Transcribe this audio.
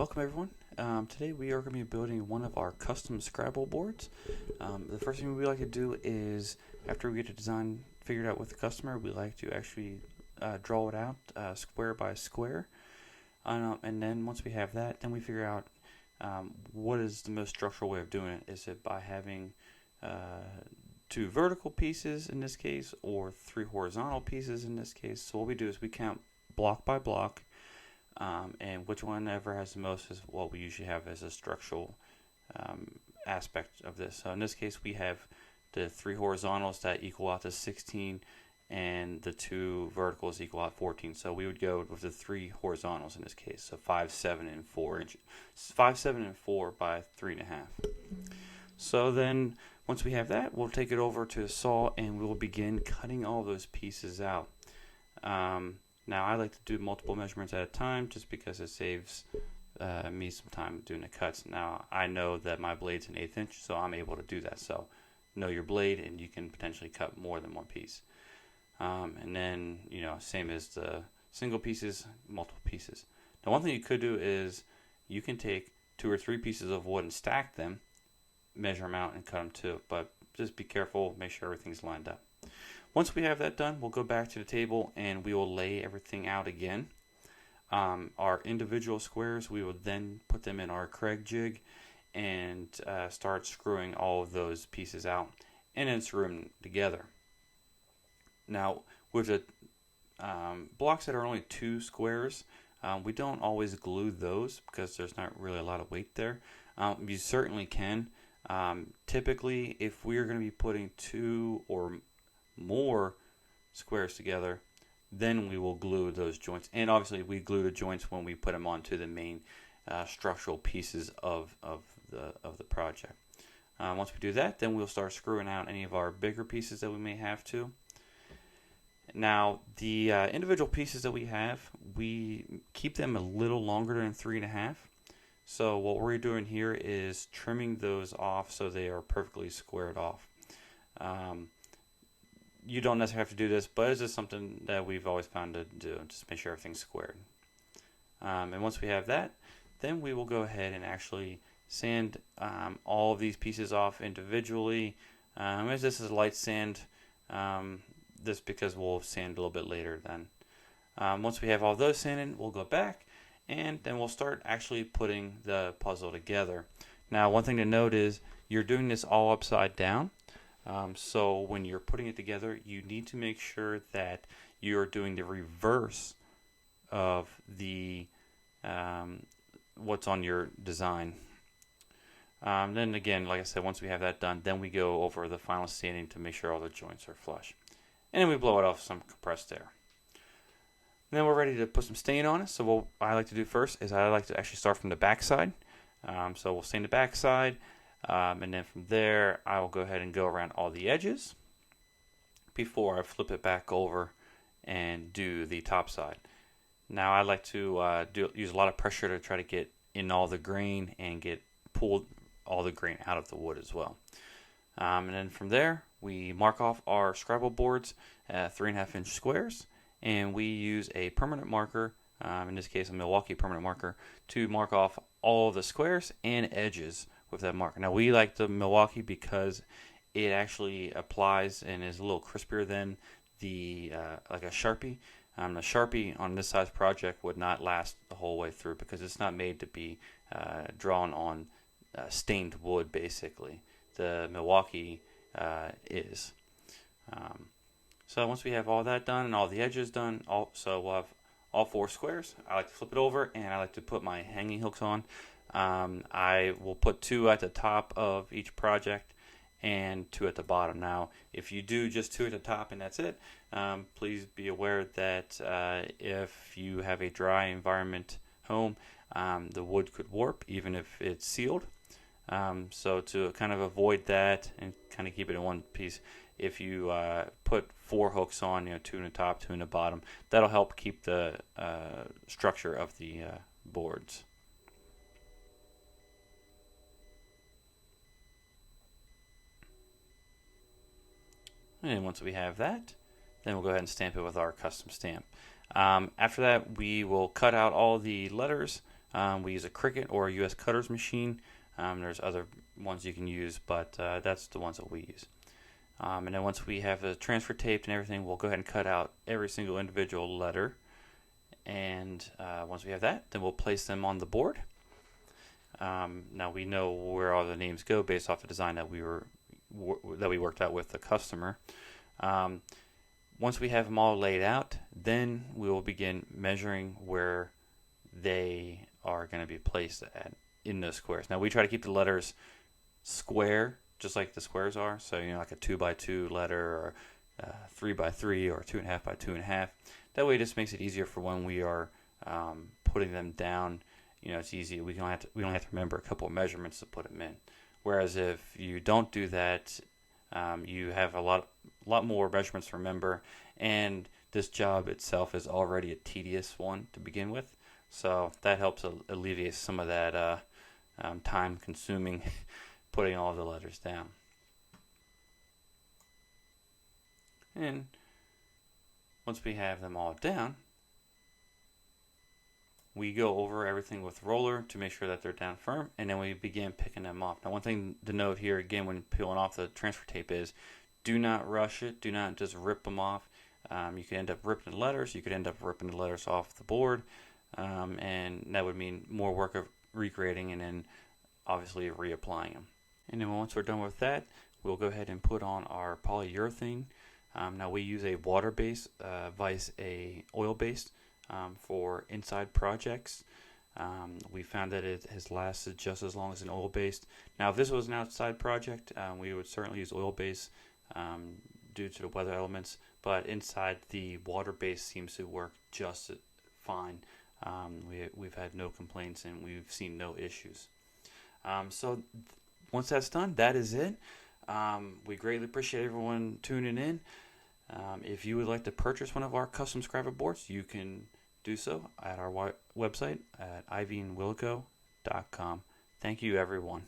Welcome everyone. Today we are going to be building one of our custom Scrabble boards. The first thing we like to do is, after we get the design figured out with the customer, we like to actually draw it out square by square. And then once we have that, then we figure out what is the most structural way of doing it. Is it by having two vertical pieces in this case, or three horizontal pieces in this case? So what we do is we count block by block. And which one ever has the most is what we usually have as a structural aspect of this. So in this case, we have the three horizontals that equal out to 16, and the two verticals equal out 14. So we would go with the three horizontals in this case. So 5, 7, and 4 inches. 5, 7, and 4 by 3.5. So then, once we have that, we'll take it over to a saw and we will begin cutting all those pieces out. Now, I like to do multiple measurements at a time just because it saves me some time doing the cuts. Now, I know that my blade's an 1/8 inch, so I'm able to do that. So, know your blade, and you can potentially cut more than one piece. And then, same as the single pieces, multiple pieces. Now, one thing you could do is you can take 2 or 3 pieces of wood and stack them, measure them out, and cut them too. But just be careful, make sure everything's lined up. Once we have that done, we'll go back to the table and we will lay everything out again. Our individual squares, we will then put them in our Craig jig and start screwing all of those pieces out and then screw them together. Now, with the blocks that are only 2 squares, we don't always glue those because there's not really a lot of weight there. You certainly can. Typically, if we're going to be putting 2 or more squares together, then we will glue those joints. And obviously we glue the joints when we put them onto the main structural pieces of the project. Once we do that, then we'll start screwing out any of our bigger pieces that we may have to. Now, the individual pieces that we have, we keep them a little longer than 3.5. So what we're doing here is trimming those off so they are perfectly squared off. You don't necessarily have to do this, but it's just something that we've always found to do, just make sure everything's squared. And once we have that, then we will go ahead and actually sand all of these pieces off individually. As this is light sand, just because we'll sand a little bit later then. Once we have all those sanded, we'll go back and then we'll start actually putting the puzzle together. Now, one thing to note is you're doing this all upside down. So when you're putting it together, you need to make sure that you're doing the reverse of the what's on your design. Then again, like I said, once we have that done, then we go over the final sanding to make sure all the joints are flush. And then we blow it off with some compressed air. And then we're ready to put some stain on it. So what I like to do first is I like to actually start from the back side. So we'll stain the back side. And then from there, I will go ahead and go around all the edges before I flip it back over and do the top side. Now, I like to use a lot of pressure to try to get in all the grain and pull all the grain out of the wood as well. And then from there, we mark off our Scrabble boards at 3.5 inch squares, and we use a permanent marker, in this case a Milwaukee permanent marker, to mark off all of the squares and edges with that marker. Now, we like the Milwaukee because it actually applies and is a little crispier than the like a Sharpie. The Sharpie on this size project would not last the whole way through because it's not made to be drawn on stained wood, basically. The Milwaukee is. So once we have all that done and all the edges done, so we'll have all 4 squares. I like to flip it over and I like to put my hanging hooks on. I will put 2 at the top of each project and 2 at the bottom. Now, if you do just 2 at the top and that's it, please be aware that if you have a dry environment home, the wood could warp even if it's sealed. So to kind of avoid that and kind of keep it in one piece, if you put 4 hooks on, 2 in the top, 2 in the bottom, that'll help keep the structure of the boards. And once we have that, then we'll go ahead and stamp it with our custom stamp. After that, we will cut out all the letters We use a Cricut or a US Cutters machine. There's other ones you can use, but that's the ones that we use. And then once we have the transfer taped and everything, we'll go ahead and cut out every single individual letter. And once we have that, then we'll place them on the board. Now we know where all the names go based off the design that we worked out with the customer. Once we have them all laid out, then we will begin measuring where they are going to be placed in those squares. Now we try to keep the letters square, just like the squares are. So like a 2x2 letter, or 3x3, or 2.5 by 2.5. That way, it just makes it easier for when we are putting them down. It's easy. We don't have to remember a couple of measurements to put them in. Whereas if you don't do that, you have a lot more measurements to remember, and this job itself is already a tedious one to begin with. So that helps alleviate some of that time-consuming putting all the letters down. And once we have them all down, we go over everything with roller to make sure that they're down firm, and then we begin picking them off. Now, one thing to note here, again, when peeling off the transfer tape is do not rush it. Do not just rip them off. You could end up ripping the letters. You could end up ripping the letters off the board, and that would mean more work of recreating and then obviously reapplying them. And then once we're done with that, we'll go ahead and put on our polyurethane. Now we use a water-based, vice a oil-based for inside projects. We found that it has lasted just as long as an oil-based. Now if this was an outside project, we would certainly use oil-based due to the weather elements, but inside the water-based seems to work just fine. We've had no complaints and we've seen no issues. So once that's done, that is it. We greatly appreciate everyone tuning in. If you would like to purchase one of our custom Scrabble boards, you can do so at our website at ivyandwilco.com. Thank you, everyone.